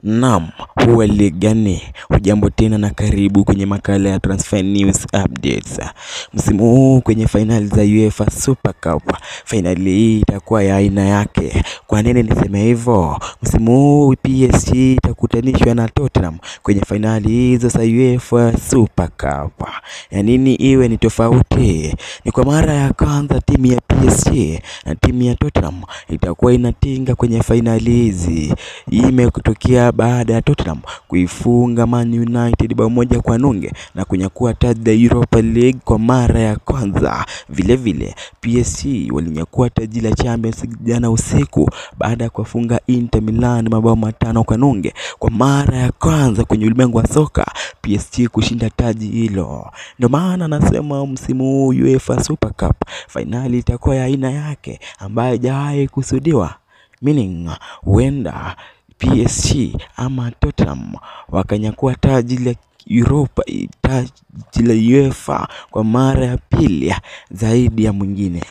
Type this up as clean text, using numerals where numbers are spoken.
Naam, huwali gani? Hujambo tena na karibu kwenye makala ya Transfer News Updates. Msimu huu kwenye finali za UEFA Super Cup, finali hii itakuwa ya aina yake. Kwa nini niseme hivyo? Msimu huu PSG itakutanishwa na Tottenham kwenye finali hizo za UEFA Super Cup. Ya nini iwe ni tofauti? Ni kwa mara ya kwanza timu ya PSG na timu ya Tottenham itakuwa inatinga kwenye finali hizi. Hii imetokea baada ya Tottenham kuifunga Man United bao moja kwa nunge na kunyakua taji la Europa League kwa mara ya kwanza. Vile vile PSG walinyakua taji la Champions League jana usiku baada ya kufunga Inter Milan mabao matano kwa nunge. Kwa mara ya kwanza kwenye ulimwengu wa soka PSG kushinda taji hilo. Ndio maana nasema msimu huu UEFA Super Cup finali itakuwa ya aina yake ambayo haijawahi kusudiwa. Meaning huenda PSG ama Tottenham wakanyakua taji la Europa, taji la UEFA kwa mara ya pili zaidi ya mwingine.